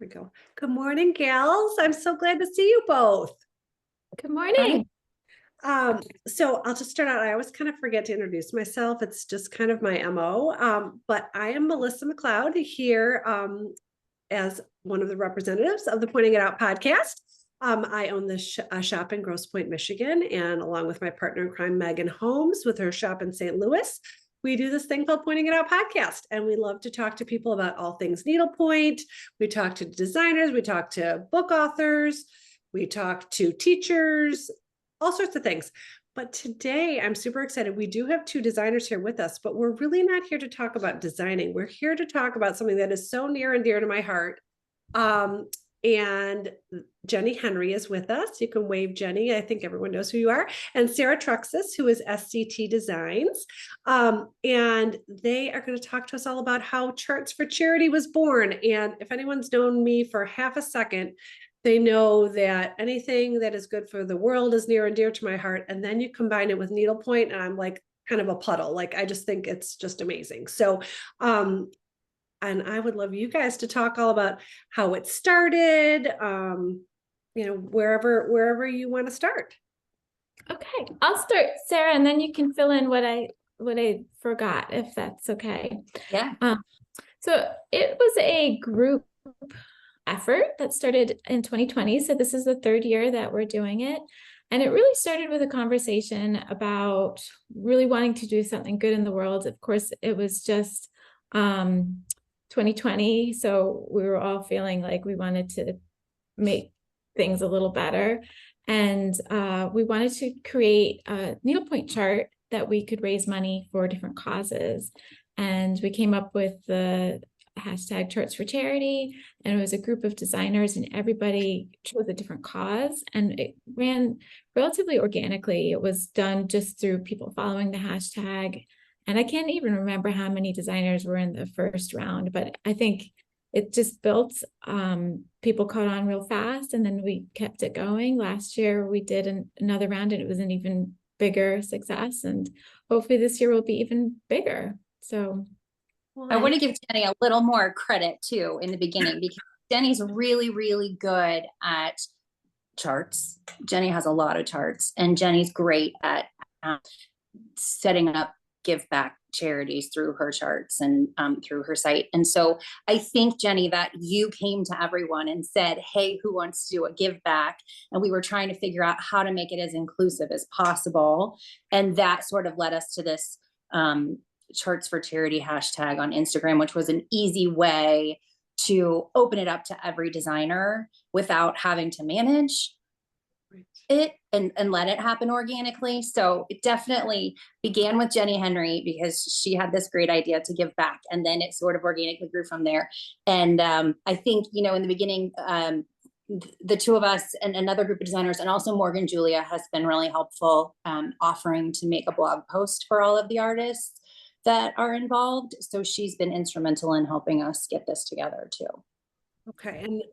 we go. Good morning, gals. I'm so glad to see you both. Good morning. So I'll just start out. I always kind of forget to introduce myself. It's just kind of my MO. But I am Melissa McLeod here as one of the representatives of the Pointing It Out podcast. I own this shop in Grosse Pointe, Michigan, and along with my partner in crime, Megan Holmes, with her shop in St. Louis, we do this thing called Pointing It Out podcast. And we love to talk to people about all things needlepoint. We talk to designers, we talk to book authors, we talk to teachers, all sorts of things. But today I'm super excited. We do have two designers here with us, but we're really not here to talk about designing. We're here to talk about something that is so near and dear to my heart. And Jenny Henry is with us. You can wave, Jenny. I think everyone knows who you are. And Sara Trucksess, who is SCT Designs. And they are going to talk to us all about how Charts for Charity was born. And if anyone's known me for half a second, they know that anything that is good for the world is near and dear to my heart. And then you combine it with needlepoint, and I'm like kind of a puddle. Like, I just think it's just amazing. So, and I would love you guys to talk all about how it started, wherever you want to start. Okay, I'll start, Sarah, and then you can fill in what I forgot, if that's okay. Yeah. So it was a group effort that started in 2020. So this is the third year that we're doing it. And it really started with a conversation about really wanting to do something good in the world. Of course, it was just 2020. So we were all feeling like we wanted to make things a little better. And we wanted to create a needlepoint chart that we could raise money for different causes. And we came up with the hashtag Charts for Charity, and it was a group of designers, and everybody chose a different cause, and it ran relatively organically. It was done just through people following the hashtag, and I can't even remember how many designers were in the first round, but I think it just built. People caught on real fast, and then we kept it going. Last year we did another round, and it was an even bigger success, and hopefully this year will be even bigger. So I want to give Jenny a little more credit too in the beginning, because Jenny's really, really good at charts. Jenny has a lot of charts, and Jenny's great at setting up give back charities through her charts and through her site. And so I think, Jenny, that you came to everyone and said, hey, who wants to do a give back? And we were trying to figure out how to make it as inclusive as possible. And that sort of led us to this Charts for Charity hashtag on Instagram, which was an easy way to open it up to every designer without having to manage it and let it happen organically. So it definitely began with Jenny Henry because she had this great idea to give back, and then it sort of organically grew from there. And I think, in the beginning, the two of us and another group of designers, and also Morgan Julia, has been really helpful, offering to make a blog post for all of the artists that are involved. So she's been instrumental in helping us get this together too. Okay. And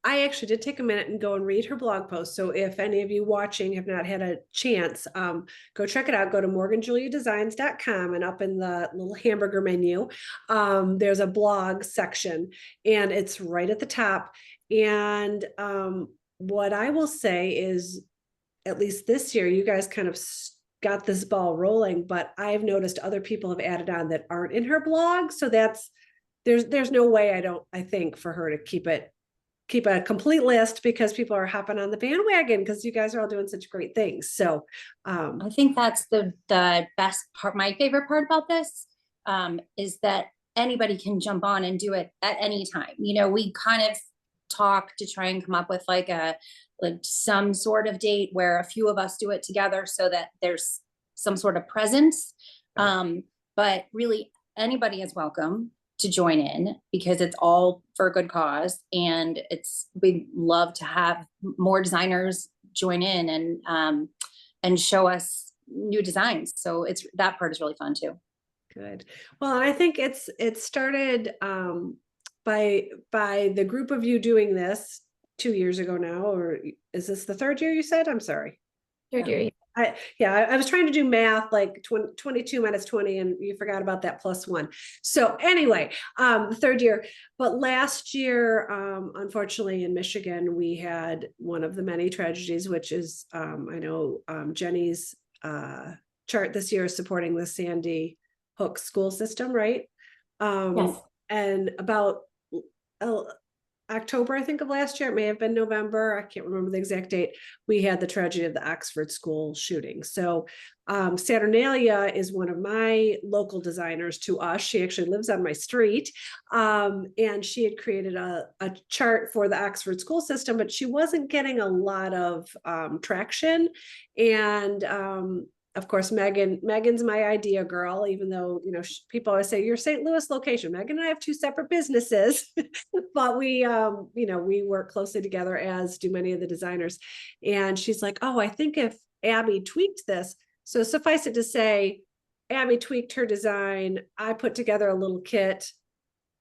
I actually did take a minute and go and read her blog post. So if any of you watching have not had a chance, go check it out. Go to morganjuliadesigns.com, and up in the little hamburger menu, there's a blog section, and it's right at the top. And what I will say is, at least this year, you guys kind of got this ball rolling, but I've noticed other people have added on that aren't in her blog. So there's no way, I think, for her to keep a complete list, because people are hopping on the bandwagon because you guys are all doing such great things. So I think that's the best part. My favorite part about this is that anybody can jump on and do it at any time. We kind of talk to try and come up with like some sort of date where a few of us do it together so that there's some sort of presence. But really anybody is welcome to join in, because it's all for a good cause. And we'd love to have more designers join in and show us new designs. So that part is really fun too. Good. Well, I think it started by the group of you doing this 2 years ago now, or is this the third year you said? I'm sorry. Third year. I was trying to do math, like 22 minus 20, and you forgot about that +1. So anyway, third year, but last year, unfortunately in Michigan, we had one of the many tragedies, which is, I know, Jenny's, chart this year is supporting the Sandy Hook school system, right? Yes. And about, uh, October, I think, of last year, it may have been November, I can't remember the exact date, we had the tragedy of the Oxford school shooting. So Saturnalia is one of my local designers to us. She actually lives on my street. And she had created a chart for the Oxford school system, but she wasn't getting a lot of traction. And of course, Megan's my idea girl, even though, you know, people always say you're St. Louis location. Megan and I have two separate businesses, but we, you know, we work closely together, as do many of the designers. And she's like, oh, I think if Abby tweaked this. So suffice it to say, Abby tweaked her design. I put together a little kit.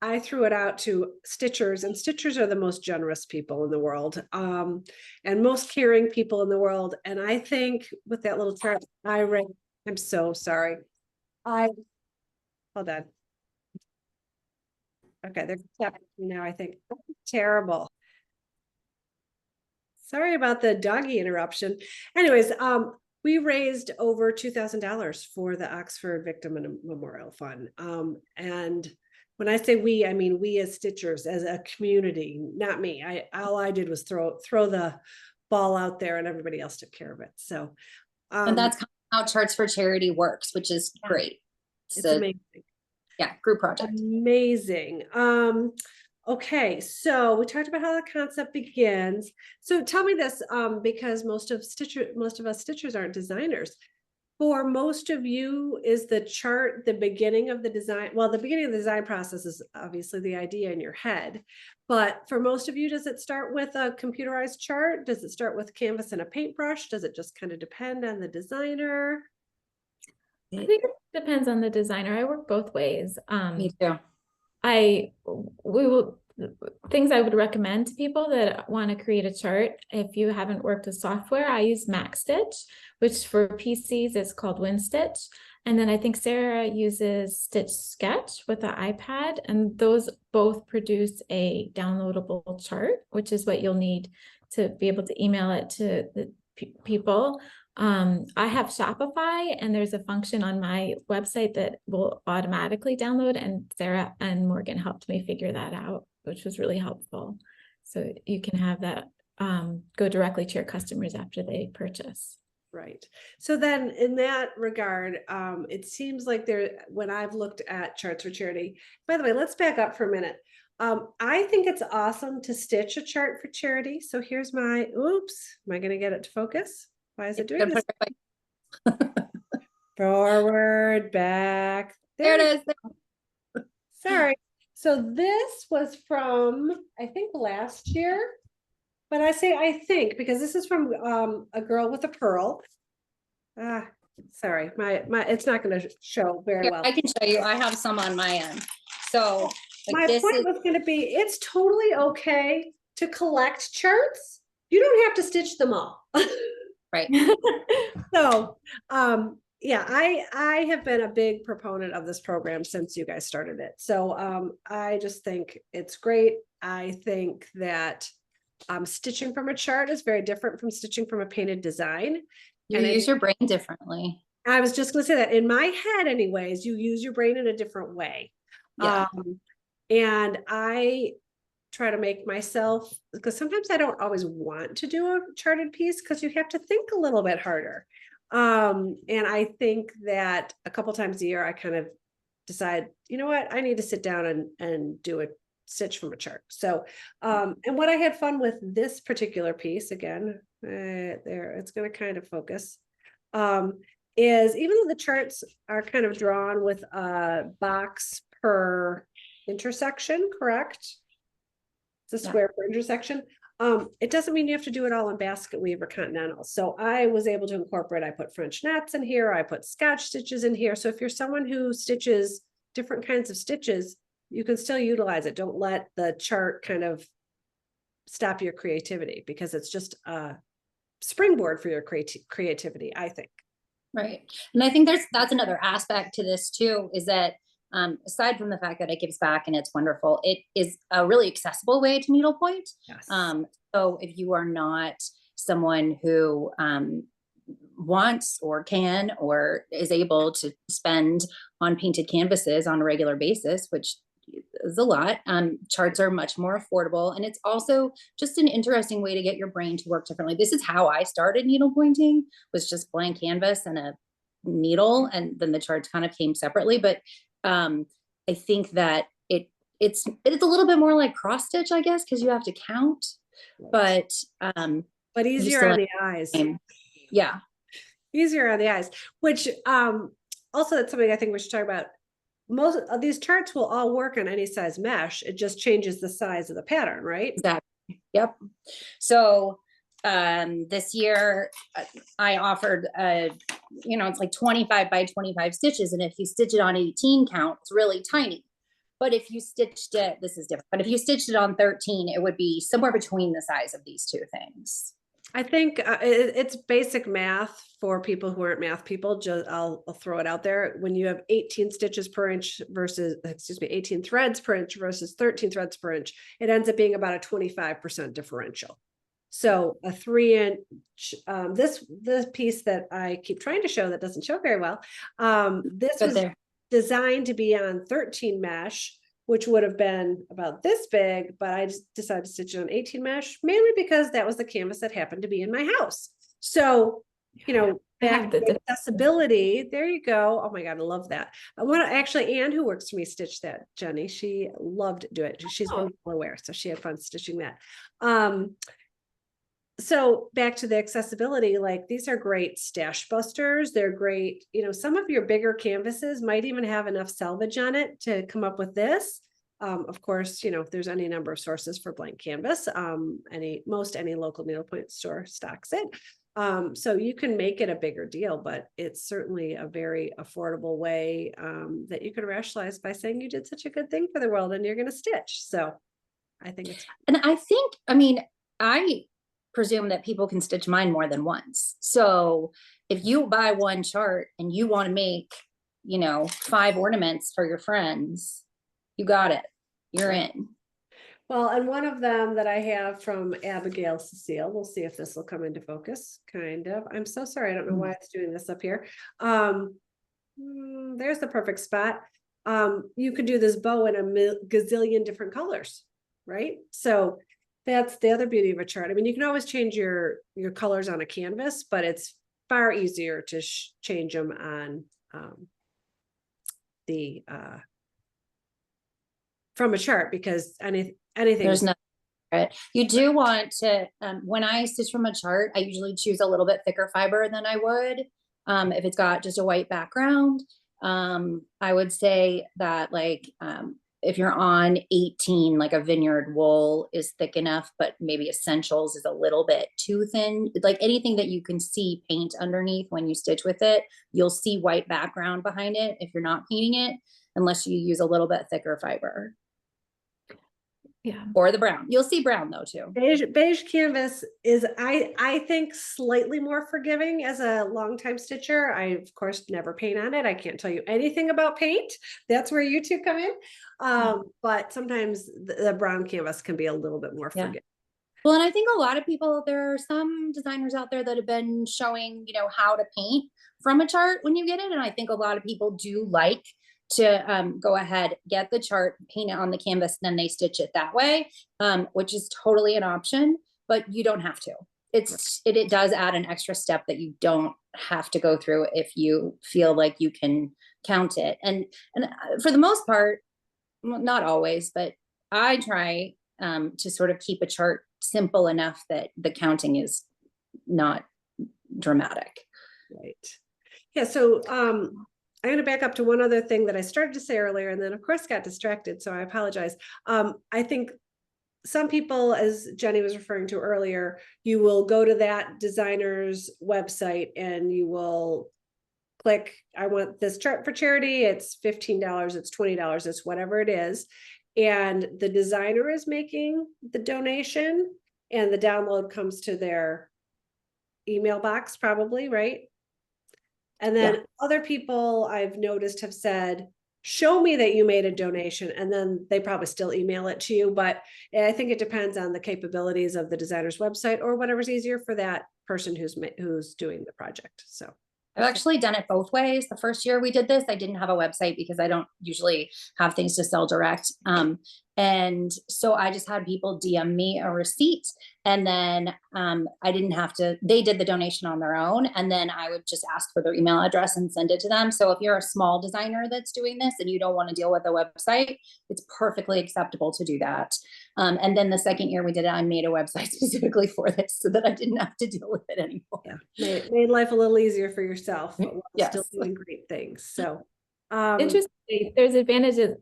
I threw it out to stitchers, and stitchers are the most generous people in the world, and most caring people in the world. And I think with that little chart, I'm so sorry. Hold on. Okay, they're tapping now, I think. Terrible. Sorry about the doggy interruption. Anyways, we raised over $2,000 for the Oxford Victim Memorial Fund. And when I say we, I mean we as stitchers, as a community, not me. All I did was throw the ball out there, and everybody else took care of it. So And that's how Charts for Charity works, which is great. It's amazing. Yeah, group project. Amazing. Okay, so we talked about how the concept begins. So tell me this, because most of us stitchers aren't designers. For most of you, is the chart the beginning of the design? Well, the beginning of the design process is obviously the idea in your head, but for most of you, does it start with a computerized chart? Does it start with canvas and a paintbrush? Does it just kind of depend on the designer? I think it depends on the designer. I work both ways. Me too. Things I would recommend to people that want to create a chart. If you haven't worked with software, I use MacStitch, which for PCs is called WinStitch. And then I think Sarah uses Stitch Sketch with the iPad, and those both produce a downloadable chart, which is what you'll need to be able to email it to the people. I have Shopify, and there's a function on my website that will automatically download, and Sarah and Morgan helped me figure that out, which was really helpful. So you can have that go directly to your customers after they purchase. Right. So then in that regard, it seems like when I've looked at Charts for Charity, by the way, let's back up for a minute. I think it's awesome to stitch a chart for charity. So here's my, oops, am I going to get it to focus? Why is it doing this? Forward, back. There it is. Sorry. So this was from, I think, last year, but I say I think because this is from A Girl with a Pearl. Sorry, my it's not going to show very Here, well. I can show you. I have some on my end. So my point was going to be, it's totally okay to collect charts. You don't have to stitch them all. Right. So, yeah, I have been a big proponent of this program since you guys started it. So, I just think it's great. I think that stitching from a chart is very different from stitching from a painted design. You use your brain differently. I was just going to say that in my head, anyways, you use your brain in a different way. Yeah. And I try to make myself, because sometimes I don't always want to do a charted piece because you have to think a little bit harder. And I think that a couple times a year, I kind of decide, you know what, I need to sit down and do a stitch from a chart. So, and what I had fun with this particular piece, again, there, it's going to kind of focus, is even though the charts are kind of drawn with a box per intersection, correct? It's a square per intersection. It doesn't mean you have to do it all in basket weave or continental. So I was able to incorporate, I put French knots in here, I put Scotch stitches in here. So if you're someone who stitches different kinds of stitches, you can still utilize it. Don't let the chart kind of stop your creativity, because it's just a springboard for your creativity, I think. Right. And I think that's another aspect to this too, is that aside from the fact that it gives back and it's wonderful, it is a really accessible way to needlepoint. Yes. So if you are not someone who wants or can or is able to spend on painted canvases on a regular basis, which is a lot, charts are much more affordable. And it's also just an interesting way to get your brain to work differently. This is how I started needle pointing, was just blank canvas and a needle, and then the charts kind of came separately. But I think that it's a little bit more like cross stitch, I guess, because you have to count, but easier on the eyes. Yeah. Easier on the eyes, which also that's something I think we should talk about. Most of these charts will all work on any size mesh. It just changes the size of the pattern, right? Exactly. Yep. So this year I offered it's like 25 by 25 stitches, and if you stitch it on 18 count, it's really tiny. But if you stitched it, this is different, but if you stitched it on 13, it would be somewhere between the size of these two things. I think it's basic math for people who aren't math people. Just I'll throw it out there. When you have 18 stitches per inch versus, 18 threads per inch versus 13 threads per inch, it ends up being about a 25% differential. So a 3-inch, this piece that I keep trying to show that doesn't show very well. This was designed to be on 13 mesh, which would have been about this big, but I just decided to stitch it on 18 mesh, mainly because that was the canvas that happened to be in my house. So, back to accessibility, there you go. Oh my God, I love that. I want to actually, Anne, who works for me, stitched that, Jenny. She loved doing it. She's from Delaware, so she had fun stitching that. So back to the accessibility, like these are great stash busters. They're great. Some of your bigger canvases might even have enough salvage on it to come up with this. Of course, if there's any number of sources for blank canvas, any local needlepoint store stocks it. So you can make it a bigger deal, but it's certainly a very affordable way that you can rationalize by saying you did such a good thing for the world and you're going to stitch. So I think it's, and I presume that people can stitch mine more than once. So if you buy one chart and you want to make, 5 ornaments for your friends, you got it. You're in. Well, and one of them that I have from Abigail Cecile, we'll see if this will come into focus, kind of. I'm so sorry. I don't know why it's doing this up here. There's the perfect spot. You could do this bow in a gazillion different colors, right? So that's the other beauty of a chart. I mean, you can always change your colors on a canvas, but it's far easier to change them on from a chart, because anything. There's no. You do want to, when I stitch from a chart, I usually choose a little bit thicker fiber than I would if it's got just a white background. I would say that if you're on 18, like a vineyard wool is thick enough, but maybe essentials is a little bit too thin. Like anything that you can see paint underneath when you stitch with it, you'll see white background behind it if you're not painting it, unless you use a little bit thicker fiber. Yeah. Or the brown. You'll see brown though too. Beige canvas is, I think, slightly more forgiving as a longtime stitcher. I of course never paint on it. I can't tell you anything about paint. That's where you two come in. But sometimes the brown canvas can be a little bit more forgiving. Well, and I think a lot of people, there are some designers out there that have been showing, how to paint from a chart when you get it. And I think a lot of people do like to go ahead, get the chart, paint it on the canvas, and then they stitch it that way, which is totally an option, but you don't have to. It does add an extra step that you don't have to go through if you feel like you can count it. And for the most part, well, not always, but I try to sort of keep a chart simple enough that the counting is not dramatic. Right. Yeah. So I'm going to back up to one other thing that I started to say earlier, and then of course got distracted. So I apologize. I think some people, as Jenny was referring to earlier, you will go to that designer's website and you will click, I want this chart for charity. It's $15, it's $20, it's whatever it is. And the designer is making the donation and the download comes to their email box probably, right? And then other people I've noticed have said, show me that you made a donation, and then they probably still email it to you. But I think it depends on the capabilities of the designer's website or whatever's easier for that person who's doing the project. So I've actually done it both ways. The first year we did this, I didn't have a website because I don't usually have things to sell direct. And so I just had people DM me a receipt, and then I didn't have to, they did the donation on their own. And then I would just ask for their email address and send it to them. So if you're a small designer that's doing this and you don't want to deal with a website, it's perfectly acceptable to do that. And then the second year we did it, I made a website specifically for this so that I didn't have to deal with it anymore. Yeah, made life a little easier for yourself, but while Yes. still doing great things. So interesting. There's advantages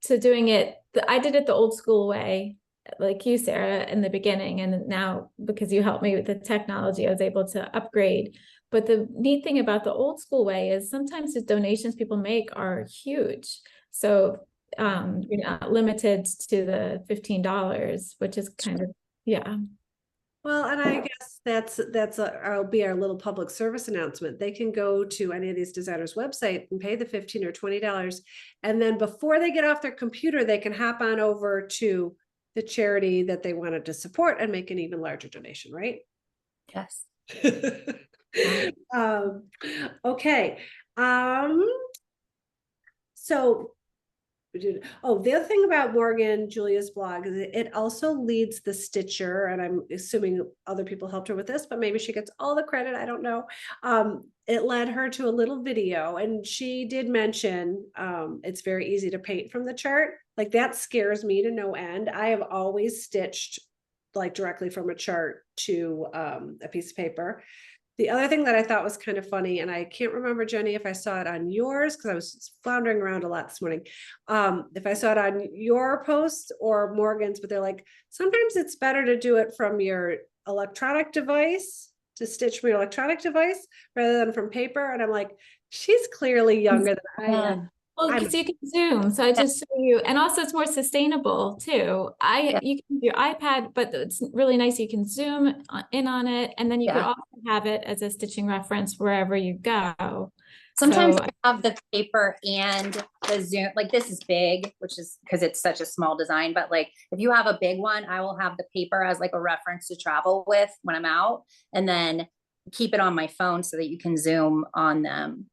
to doing it. I did it the old school way, like you, Sarah, in the beginning, and now because you helped me with the technology, I was able to upgrade. But the neat thing about the old school way is sometimes the donations people make are huge. So you're not limited to the $15, which is kind of, yeah. Well, and I guess that'll be our little public service announcement. They can go to any of these designers' website and pay the $15 or $20. And then before they get off their computer, they can hop on over to the charity that they wanted to support and make an even larger donation, right? Yes. Okay. So the other thing about Morgan Julia's blog is it also leads the stitcher, and I'm assuming other people helped her with this, but maybe she gets all the credit, I don't know. It led her to a little video, and she did mention it's very easy to paint from the chart. Like, that scares me to no end. I have always stitched like directly from a chart to a piece of paper. The other thing that I thought was kind of funny, and I can't remember, Jenny, if I saw it on yours, because I was floundering around a lot this morning. If I saw it on your post or Morgan's, but they're like, sometimes it's better to do it from your electronic device, to stitch from your electronic device rather than from paper. And I'm like, she's clearly younger than I am. Well, because you can zoom, so I just show you, and also it's more sustainable too. You can use your iPad, but it's really nice. You can zoom in on it, and then you could also have it as a stitching reference wherever you go. Sometimes I have the paper and the zoom, like this is big, which is because it's such a small design, but like if you have a big one, I will have the paper as like a reference to travel with when I'm out, and then keep it on my phone so that you can zoom on them,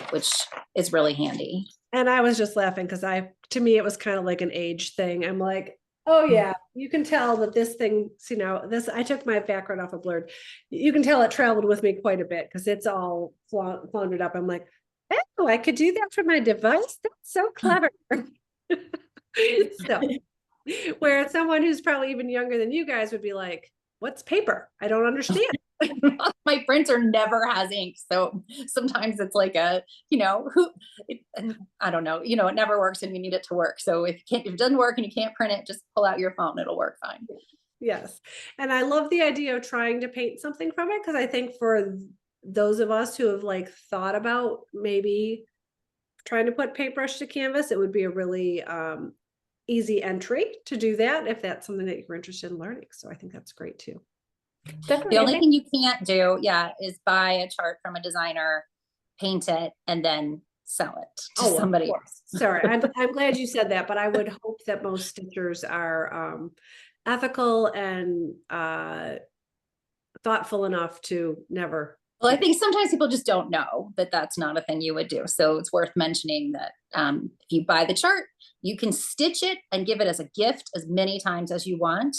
which is really handy. And I was just laughing because to me, it was kind of like an age thing. I'm like, oh yeah, you can tell that this thing, I took my background off of Blurred. You can tell it traveled with me quite a bit because it's all floundered up. I'm like, oh, I could do that from my device. That's so clever. So, where someone who's probably even younger than you guys would be like, what's paper? I don't understand. My printer never has ink, so sometimes it's like I don't know, it never works and you need it to work. So if it doesn't work and you can't print it, just pull out your phone, it'll work fine. Yes. And I love the idea of trying to paint something from it, because I think for those of us who have like thought about maybe trying to put paintbrush to canvas, it would be a really easy entry to do that if that's something that you're interested in learning. So I think that's great too. Definitely. The only thing you can't do, is buy a chart from a designer, paint it, and then sell it to somebody else. Sorry, I'm glad you said that, but I would hope that most stitchers are ethical and thoughtful enough to never. Well, I think sometimes people just don't know that that's not a thing you would do. So it's worth mentioning that if you buy the chart, you can stitch it and give it as a gift as many times as you want.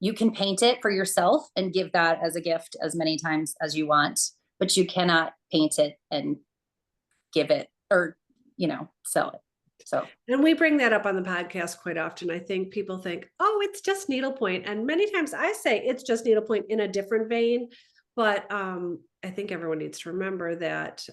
You can paint it for yourself and give that as a gift as many times as you want, but you cannot paint it and give it or, sell it. So, and we bring that up on the podcast quite often. I think people think, oh, it's just needlepoint. And many times I say it's just needlepoint in a different vein. But I think everyone needs to remember that,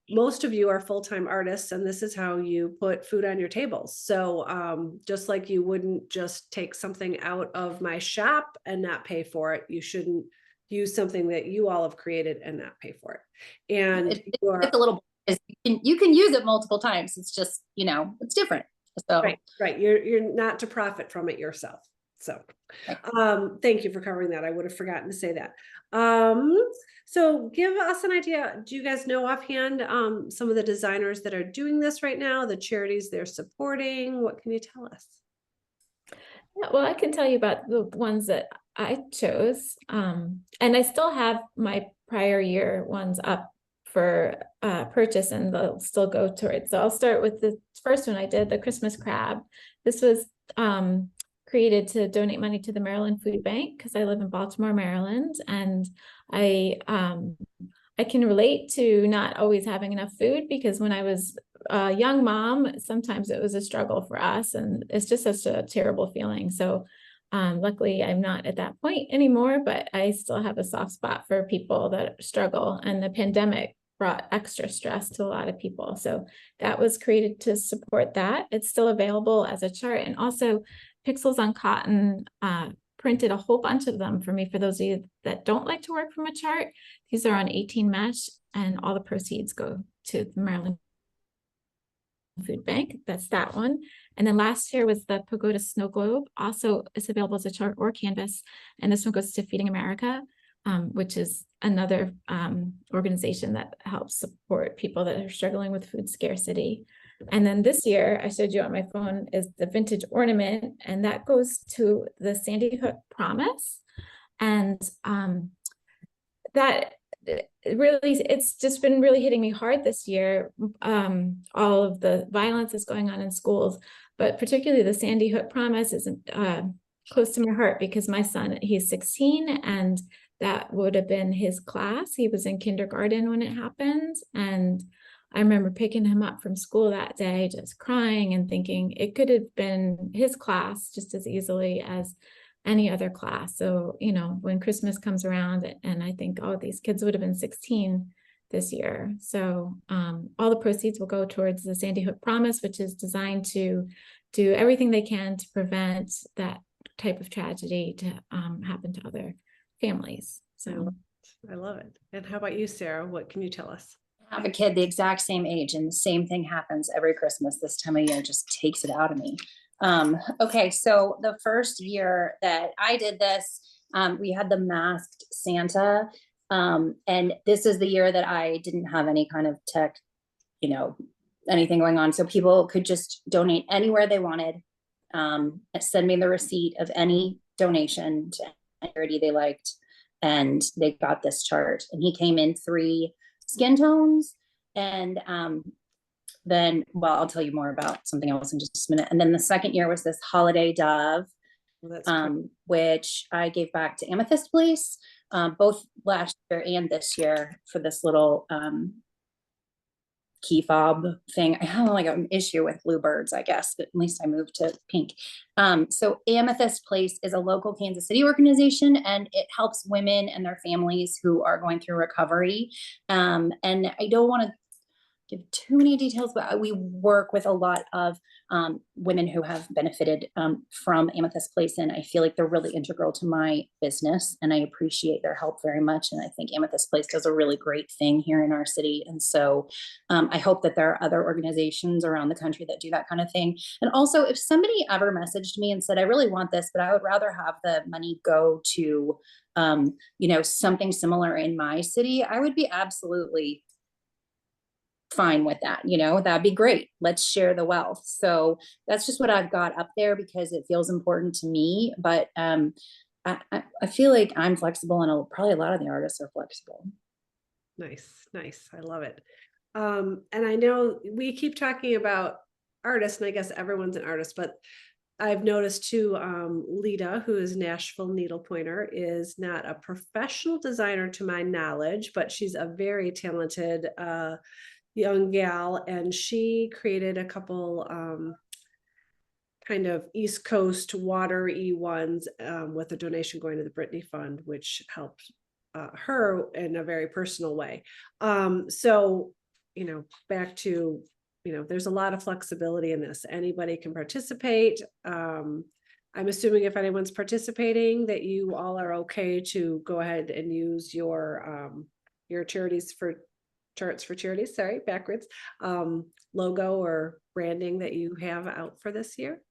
most of you are full-time artists, and this is how you put food on your tables. So just like you wouldn't just take something out of my shop and not pay for it, you shouldn't use something that you all have created and not pay for it. And it's a little, you can use it multiple times. It's just, it's different. So right. You're not to profit from it yourself. So, Right. thank you for covering that. I would have forgotten to say that. So give us an idea. Do you guys know offhand, some of the designers that are doing this right now, the charities they're supporting? What can you tell us? Yeah, well, I can tell you about the ones that I chose. And I still have my prior year ones up for purchase, and they'll still go towards. So I'll start with the first one I did, the Christmas crab. This was created to donate money to the Maryland Food Bank because I live in Baltimore, Maryland, and I can relate to not always having enough food, because when I was a young mom, sometimes it was a struggle for us, and it's just such a terrible feeling. So luckily I'm not at that point anymore, but I still have a soft spot for people that struggle, and the pandemic brought extra stress to a lot of people. So that was created to support that. It's still available as a chart, and also Pixels on Cotton printed a whole bunch of them for me, for those of you that don't like to work from a chart. These are on 18 mesh, and all the proceeds go to the Maryland Food Bank. That's that one. And then last year was the Pagoda Snow Globe. Also, it's available as a chart or canvas. And this one goes to Feeding America, which is another organization that helps support people that are struggling with food scarcity. And then this year, I showed you on my phone, is the vintage ornament, and that goes to the Sandy Hook Promise. And that really, it's just been really hitting me hard this year. All of the violence that's going on in schools, but particularly the Sandy Hook Promise is close to my heart, because my son, he's 16, and that would have been his class. He was in kindergarten when it happened. And I remember picking him up from school that day, just crying and thinking it could have been his class just as easily as any other class. So, you know, when Christmas comes around, and I think, oh, these kids would have been 16 this year. So all the proceeds will go towards the Sandy Hook Promise, which is designed to do everything they can to prevent that type of tragedy to happen to other families. So I love it. And how about you, Sarah? What can you tell us? I have a kid the exact same age, and the same thing happens every Christmas this time of year. Just takes it out of me. Okay, so the first year that I did this, we had the masked Santa, and this is the year that I didn't have any kind of tech, you know, anything going on, so people could just donate anywhere they wanted, send me the receipt of any donation to any charity they liked, and they got this chart. And he came in 3 skin tones, and then, well, I'll tell you more about something else in just a minute. And then the second year was this holiday dove, Well, that's cool. which I gave back to Amethyst Place, both last year and this year, for this little key fob thing. I have like an issue with bluebirds, I guess, but at least I moved to pink. So Amethyst Place is a local Kansas City organization, and it helps women and their families who are going through recovery. And I don't want to give too many details, but we work with a lot of women who have benefited from Amethyst Place, and I feel like they're really integral to my business, and I appreciate their help very much. And I think Amethyst Place does a really great thing here in our city, and so I hope that there are other organizations around the country that do that kind of thing. And also, if somebody ever messaged me and said, I really want this, but I would rather have the money go to you know, something similar in my city, I would be absolutely fine with that. You know, that'd be great. Let's share the wealth. So that's just what I've got up there because it feels important to me. But I feel like I'm flexible, and probably a lot of the artists are flexible. Nice, nice. I love it. And I know we keep talking about artists, and I guess everyone's an artist, but I've noticed too, Lita, who is Nashville needlepointer, is not a professional designer to my knowledge, but she's a very talented young gal, and she created a couple kind of East Coast watery ones with a donation going to the Brittany Fund, which helped her in a very personal way. So, you know, back to, you know, there's a lot of flexibility in this. Anybody can participate. I'm assuming if anyone's participating that you all are okay to go ahead and use your charities for charts for charities, sorry, backwards, logo or branding that you have out for this year.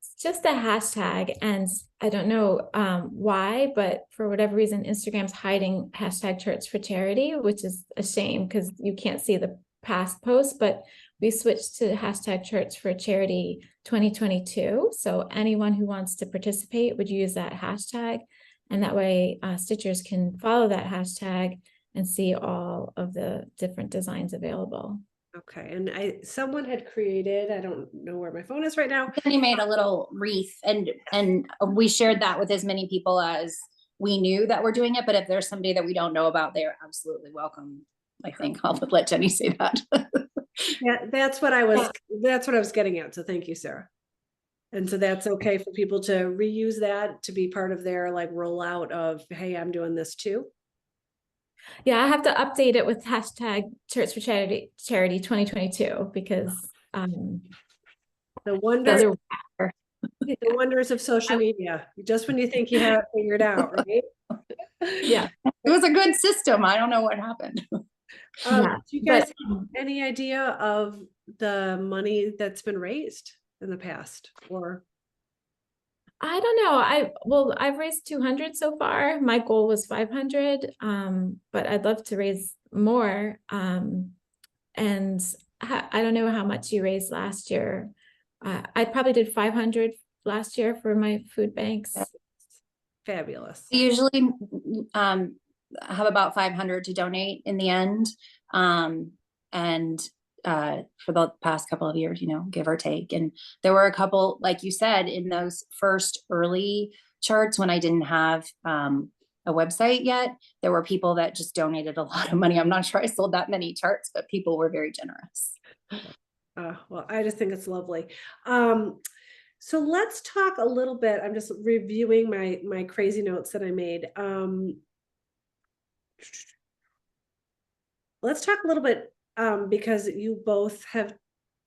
It's just a hashtag, and I don't know why, but for whatever reason, Instagram's hiding hashtag Church for Charity, which is a shame because you can't see the past posts, but we switched to hashtag Church for Charity 2022. So anyone who wants to participate would use that hashtag, and that way stitchers can follow that hashtag and see all of the different designs available. Okay, and someone had created, I don't know where my phone is right now. Jenny made a little wreath, and we shared that with as many people as we knew that were doing it. But if there's somebody that we don't know about, they're absolutely welcome. I think I'll let Jenny say that. Yeah, that's what I was getting at. So thank you, Sarah. And so that's okay for people to reuse that to be part of their like rollout of, hey, I'm doing this too. Yeah, I have to update it with hashtag Church for Charity 2022 because The wonders, those are the wonders of social media. Just when you think you have it figured out, right? yeah. It was a good system. I don't know what happened. Yeah, do you guys have any idea of the money that's been raised in the past? Or I don't know. I've raised 200 so far. My goal was 500, but I'd love to raise more. And I don't know how much you raised last year. I probably did 500 last year for my food banks. fabulous. We usually have about 500 to donate in the end. And for the past couple of years, give or take. And there were a couple, like you said, in those first early charts when I didn't have a website yet, there were people that just donated a lot of money. I'm not sure I sold that many charts, but people were very generous. Well, I just think it's lovely. So let's talk a little bit. I'm just reviewing my crazy notes that I made. Let's talk a little bit because you both have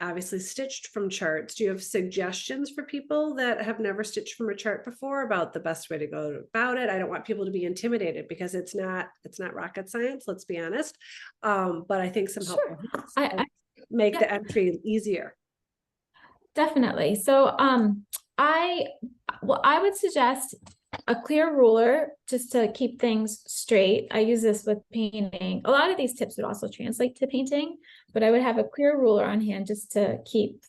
obviously stitched from charts. Do you have suggestions for people that have never stitched from a chart before about the best way to go about it? I don't want people to be intimidated because it's not rocket science, let's be honest. But I think some helpful hints make the entry easier. Definitely. So I would suggest a clear ruler just to keep things straight. I use this with painting. A lot of these tips would also translate to painting, but I would have a clear ruler on hand just to keep,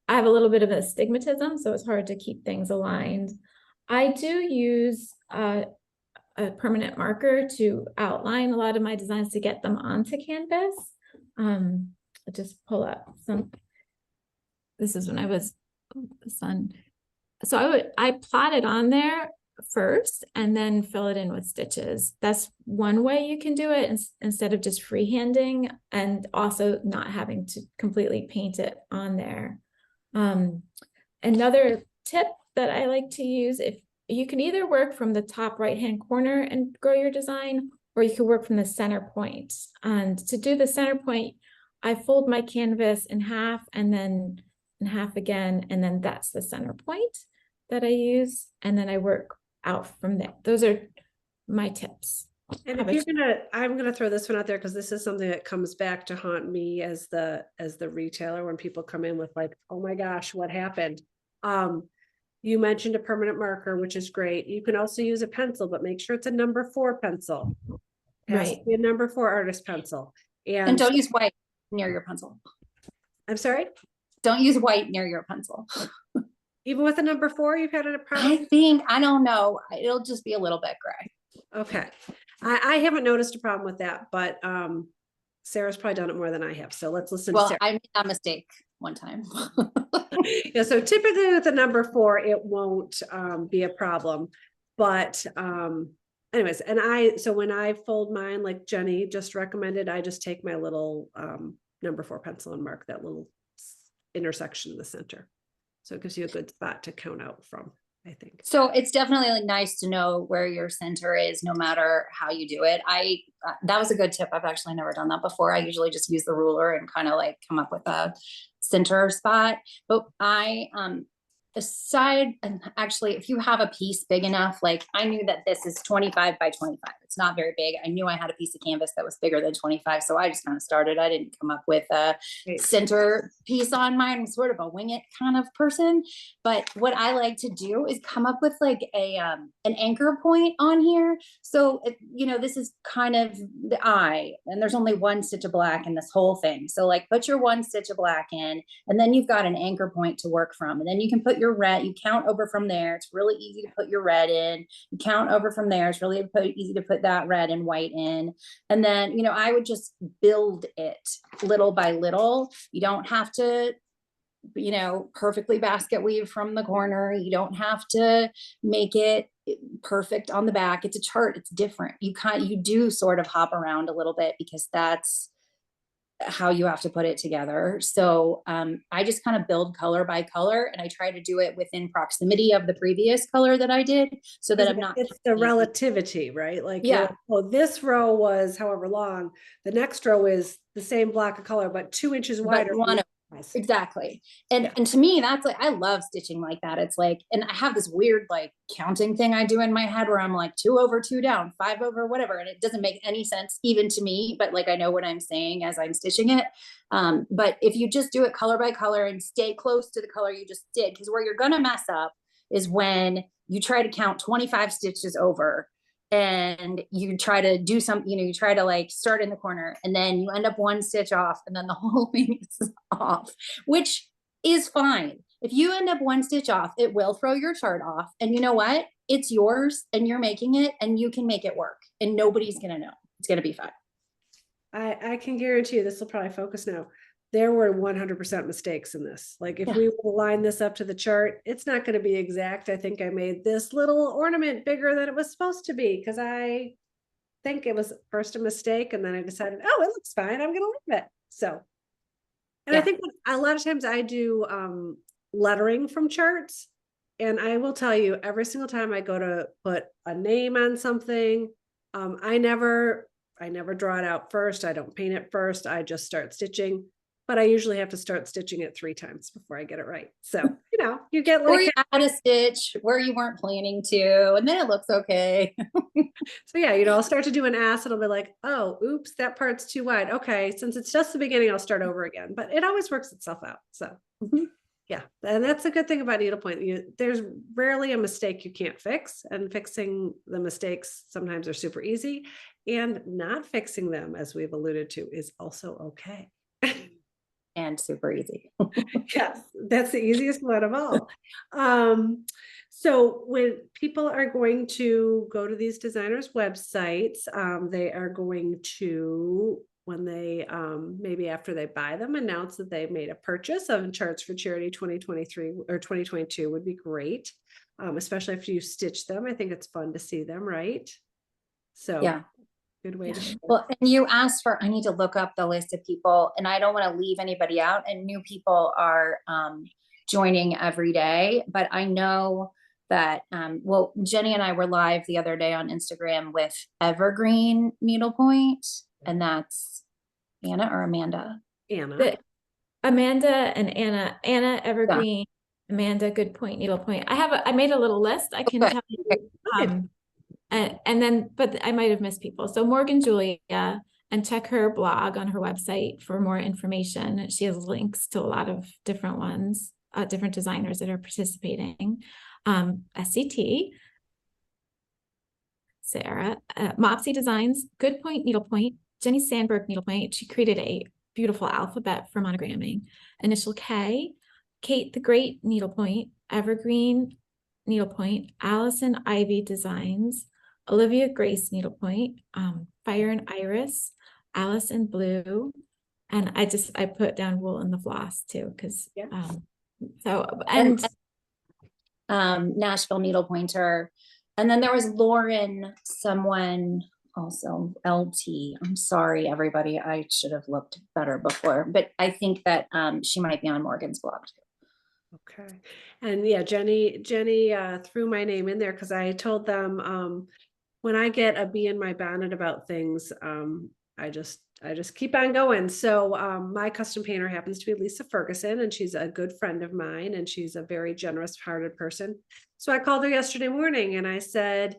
I have a little bit of astigmatism, so it's hard to keep things aligned. I do use a permanent marker to outline a lot of my designs to get them onto canvas. I'll just pull up some. This is when I was the sun. So I plot it on there first and then fill it in with stitches. That's one way you can do it instead of just freehanding and also not having to completely paint it on there. Another tip that I like to use, if you can either work from the top right-hand corner and grow your design, or you can work from the center point. And to do the center point, I fold my canvas in half and then in half again, and then that's the center point that I use, and then I work out from there. Those are my tips. And if I'm gonna throw this one out there because this is something that comes back to haunt me as the retailer when people come in with like, oh my gosh, what happened? You mentioned a permanent marker, which is great. You can also use a pencil, but make sure it's a number 4 pencil. It has to be a number 4 artist pencil. And don't use white near your pencil. I'm sorry? Don't use white near your pencil. Even with a number 4, you've had a problem? I don't know. It'll just be a little bit gray. Okay. I haven't noticed a problem with that, but Sarah's probably done it more than I have. So let's listen to Sarah. I made that mistake one time. Yeah, so typically with the number 4, it won't be a problem. But anyways, so when I fold mine, like Jenny just recommended, I just take my little number 4 pencil and mark that little intersection in the center. So it gives you a good spot to count out from, I think. So it's definitely like nice to know where your center is, no matter how you do it. That was a good tip. I've actually never done that before. I usually just use the ruler and kind of like come up with a center spot. But I the side, and actually, if you have a piece big enough, like I knew that this is 25 by 25. It's not very big. I knew I had a piece of canvas that was bigger than 25. So I just kind of started. I didn't come up with a center piece on mine. I'm sort of a wing it kind of person. But what I like to do is come up with like an anchor point on here. So, you know, this is kind of the eye, and there's only one stitch of black in this whole thing. So like put your one stitch of black in, and then you've got an anchor point to work from. And then you can put your red, you count over from there. It's really easy to put your red in. You count over from there. It's really easy to put that red and white in. And then, you know, I would just build it little by little. You don't have to, you know, perfectly basket weave from the corner. You don't have to make it perfect on the back. It's a chart. It's different. You do sort of hop around a little bit because that's how you have to put it together. So I just kind of build color by color, and I try to do it within proximity of the previous color that I did, so that I'm not. It's the relativity, right? Like, yeah, like, oh, this row was however long. The next row is the same block of color, but 2 inches wider. Exactly. And to me, that's like, I love stitching like that. It's like, and I have this weird like counting thing I do in my head where I'm like 2 over 2 down, 5 over whatever. And it doesn't make any sense even to me, but like, I know what I'm saying as I'm stitching it. But if you just do it color by color and stay close to the color you just did, because where you're going to mess up is when you try to count 25 stitches over and you try to do something, you know, you try to like start in the corner and then you end up 1 stitch off and then the whole thing is off, which is fine. If you end up 1 stitch off, it will throw your chart off. And you know what? It's yours and you're making it and you can make it work and nobody's going to know. It's going to be fine. I can guarantee you this will probably focus now. There were 100% mistakes in this. Like if we will line this up to the chart, it's not going to be exact. I think I made this little ornament bigger than it was supposed to be because I think it was first a mistake and then I decided, oh, it looks fine. I'm going to leave it. So, and I think a lot of times I do lettering from charts, and I will tell you every single time I go to put a name on something, I never draw it out first. I don't paint it first. I just start stitching. But I usually have to start stitching it 3 times before I get it right. So, you know, you get like. Or you add a stitch where you weren't planning to, and then it looks okay. So yeah, you know, I'll start to do an ass and I'll be like, oh, oops, that part's too wide. Okay, since it's just the beginning, I'll start over again. But it always works itself out. So yeah, and that's a good thing about needlepoint. There's rarely a mistake you can't fix, and fixing the mistakes sometimes are super easy, and not fixing them, as we've alluded to, is also okay. And super easy. Yes, that's the easiest one of all. So when people are going to go to these designers' websites, they are going to, when they maybe after they buy them, announce that they made a purchase of Charts for Charity 2023 or 2022 would be great, especially if you stitch them. I think it's fun to see them, right? So yeah. Good way to. Well, and you asked for, I need to look up the list of people and I don't want to leave anybody out, and new people are joining every day, but I know that, well, Jenny and I were live the other day on Instagram with Evergreen Needlepoint, and that's Anna or Amanda? Anna. Amanda and Anna Evergreen, Amanda Good Point Needlepoint. I made a little list. I can tell you. And then, but I might have missed people. So Morgan Julia, and check her blog on her website for more information. She has links to a lot of different ones, different designers that are participating. SCT, Sara, Mopsy Designs, Good Point Needlepoint, Jenny Sandberg Needlepoint. She created a beautiful alphabet for monogramming. Initial K, Kate the Great Needlepoint, Evergreen Needlepoint, Allison Ivy Designs, Olivia Grace Needlepoint, Fire and Iris, Alice and Blue, and I put down Wool and the Floss too, because Nashville Needlepointer, and then there was Lauren, someone also LT. I'm sorry, everybody. I should have looked better before, but I think that she might be on Morgan's blog too. Okay. And yeah, Jenny threw my name in there because I told them when I get a bee in my bonnet about things, I just keep on going. So my custom painter happens to be Lisa Ferguson, and she's a good friend of mine, and she's a very generous hearted person. So I called her yesterday morning and I said,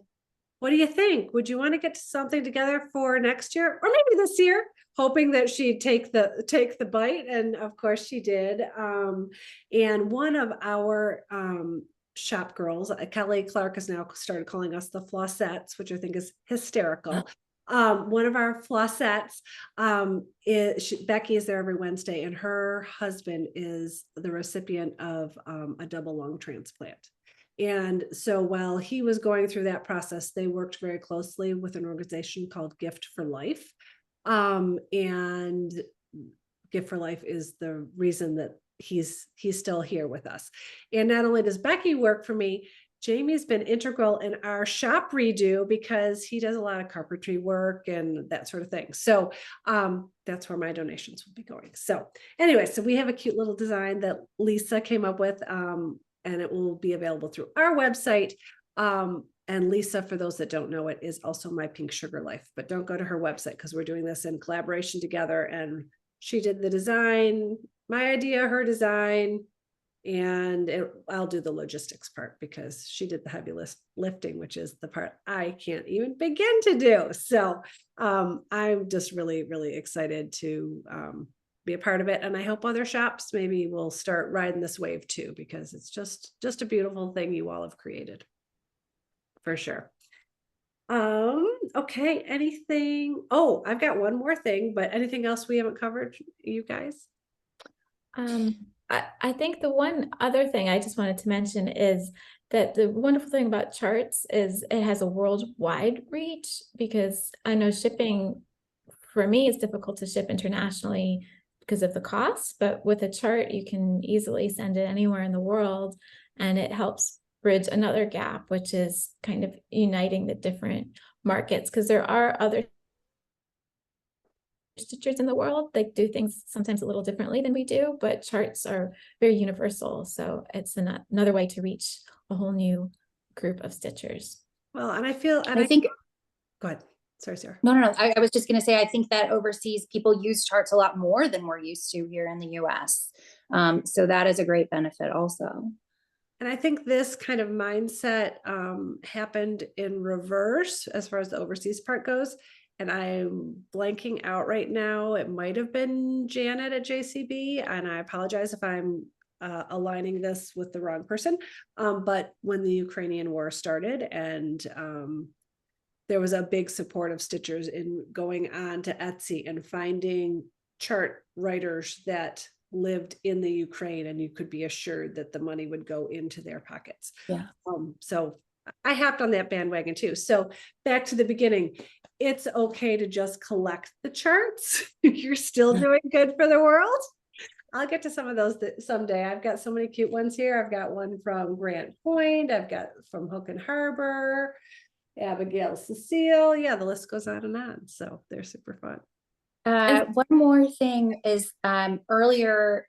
what do you think? Would you want to get something together for next year or maybe this year? Hoping that she'd take the bite. And of course she did. And one of our shop girls, Kelly Clark, has now started calling us the Flossettes, which I think is hysterical. One of our Flossettes, Becky is there every Wednesday, and her husband is the recipient of a double lung transplant. And so while he was going through that process, they worked very closely with an organization called Gift for Life. And Gift for Life is the reason that he's still here with us. And not only does Becky work for me, Jamie's been integral in our shop redo because he does a lot of carpentry work and that sort of thing. So that's where my donations will be going. So anyway, so we have a cute little design that Lisa came up with, and it will be available through our website. And Lisa, for those that don't know it, is also my Pink Sugar Life, but don't go to her website because we're doing this in collaboration together. And she did the design, my idea, her design, and I'll do the logistics part because she did the heavy lifting, which is the part I can't even begin to do. So I'm just really, really excited to be a part of it. And I hope other shops maybe will start riding this wave too, because it's just a beautiful thing you all have created. For sure. Okay, anything? Oh, I've got one more thing, but anything else we haven't covered, you guys? I think the one other thing I just wanted to mention is that the wonderful thing about charts is it has a worldwide reach, because I know shipping for me is difficult to ship internationally because of the cost, but with a chart you can easily send it anywhere in the world, and it helps bridge another gap, which is kind of uniting the different markets, because there are other stitchers in the world. They do things sometimes a little differently than we do, but charts are very universal. So it's another way to reach a whole new group of stitchers. Well, and I feel, and I think, go ahead. Sorry, Sarah. no. I was just going to say, I think that overseas people use charts a lot more than we're used to here in the US. So that is a great benefit also. And I think this kind of mindset happened in reverse as far as the overseas part goes. And I'm blanking out right now. It might have been Janet at JCB. And I apologize if I'm aligning this with the wrong person. But when the Ukrainian war started, and there was a big support of stitchers in going on to Etsy and finding chart writers that lived in the Ukraine, and you could be assured that the money would go into their pockets. Yeah. So I hopped on that bandwagon too. So back to the beginning, it's okay to just collect the charts. You're still doing good for the world. I'll get to some of those someday. I've got so many cute ones here. I've got one from Grant Point. I've got from Hook and Harbor, Abigail Cecile. Yeah, the list goes on and on. So they're super fun. One more thing is earlier,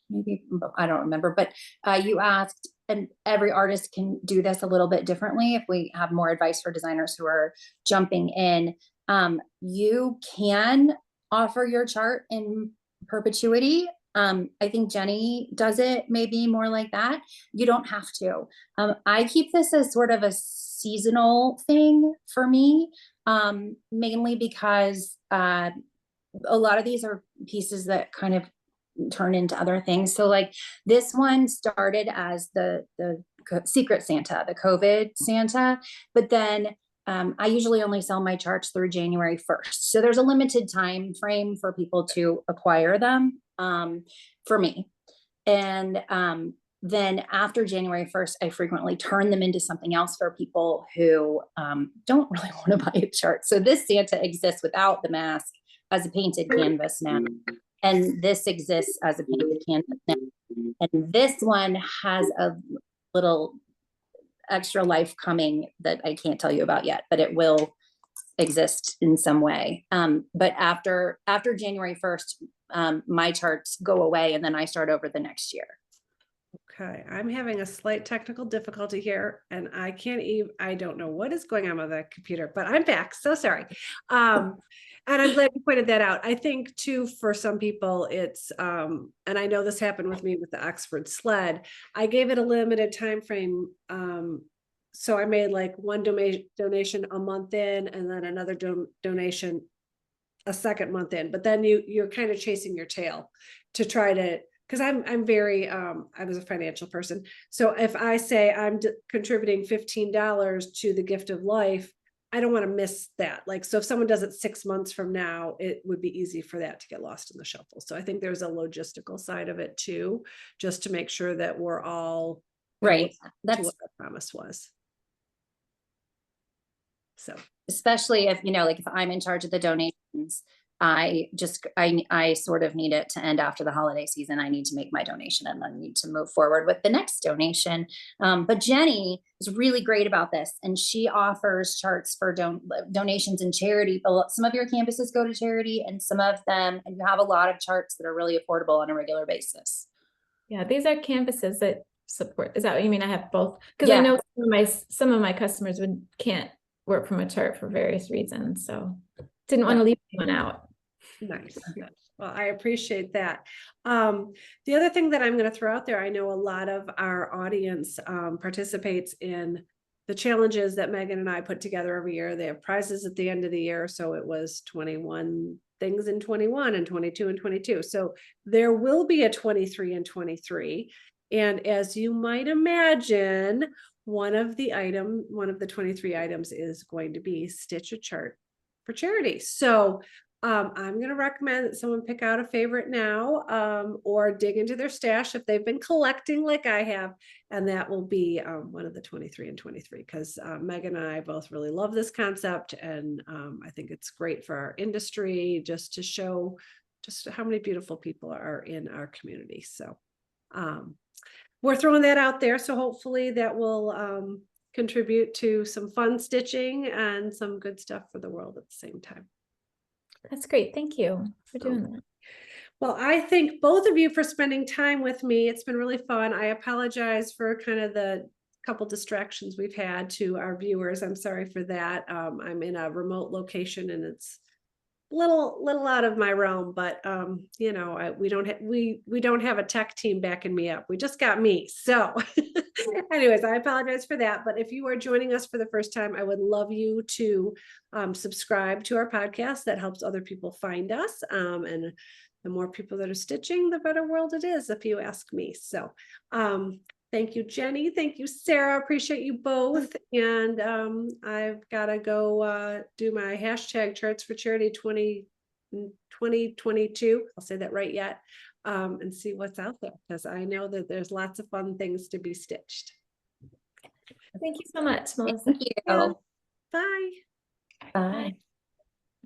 maybe I don't remember, but you asked, and every artist can do this a little bit differently. If we have more advice for designers who are jumping in, you can offer your chart in perpetuity. I think Jenny does it maybe more like that. You don't have to. I keep this as sort of a seasonal thing for me, mainly because a lot of these are pieces that kind of turn into other things. So like this one started as the Secret Santa, the COVID Santa, but then I usually only sell my charts through January 1st. So there's a limited time frame for people to acquire them for me. And then after January 1st, I frequently turn them into something else for people who don't really want to buy a chart. So this Santa exists without the mask as a painted canvas now. And this exists as a painted canvas now. And this one has a little extra life coming that I can't tell you about yet, but it will exist in some way. But after January 1st, my charts go away and then I start over the next year. Okay, I'm having a slight technical difficulty here and I can't even, I don't know what is going on with the computer, but I'm back. So sorry. And I'm glad you pointed that out. I think too, for some people it's, and I know this happened with me with the Oxford sled. I gave it a limited time frame. So I made like one donation a month in and then another donation a second month in, but then you're kind of chasing your tail to try to, because I'm very I was a financial person. So if I say I'm contributing $15 to the gift of life, I don't want to miss that. Like, so if someone does it 6 months from now, it would be easy for that to get lost in the shuffle. So I think there's a logistical side of it too, just to make sure that we're all Right. to That's what the promise was. So especially if, you know, like if I'm in charge of the donations, I sort of need it to end after the holiday season. I need to make my donation and then need to move forward with the next donation. But Jenny is really great about this, and she offers charts for donations and charity. Some of your campuses go to charity, and some of them, and you have a lot of charts that are really affordable on a regular basis. Yeah, these are campuses that support. Is that what you mean? I have both, because Yeah. I know some of my customers can't work from a chart for various reasons, so didn't want to leave anyone out. nice. Well, I appreciate that. The other thing that I'm going to throw out there, I know a lot of our audience participates in the challenges that Megan and I put together every year. They have prizes at the end of the year. So it was 21 things in 21 and 22 and 22. So there will be a 23 and 23. And as you might imagine, one of the 23 items is going to be stitch a chart for charity. So I'm going to recommend that someone pick out a favorite now, or dig into their stash if they've been collecting like I have. And that will be one of the 23 and 23, because Megan and I both really love this concept. And I think it's great for our industry, just to show just how many beautiful people are in our community. So we're throwing that out there. So hopefully that will contribute to some fun stitching and some good stuff for the world at the same time. That's great. Thank you for doing that. Well, I thank both of you for spending time with me. It's been really fun. I apologize for kind of the couple distractions we've had to our viewers. I'm sorry for that. I'm in a remote location and it's little out of my realm, but you know, we don't have a tech team backing me up. We just got me. So anyways, I apologize for that. But if you are joining us for the first time, I would love you to subscribe to our podcast. That helps other people find us. And the more people that are stitching, the better world it is, if you ask me. So thank you, Jenny. Thank you, Sarah. Appreciate you both. And I've got to go do my hashtag charts for charity 2022. I'll say that right yet. And see what's out there, because I know that there's lots of fun things to be stitched. Thank you so much, Melissa. Thank you. Bye. Bye.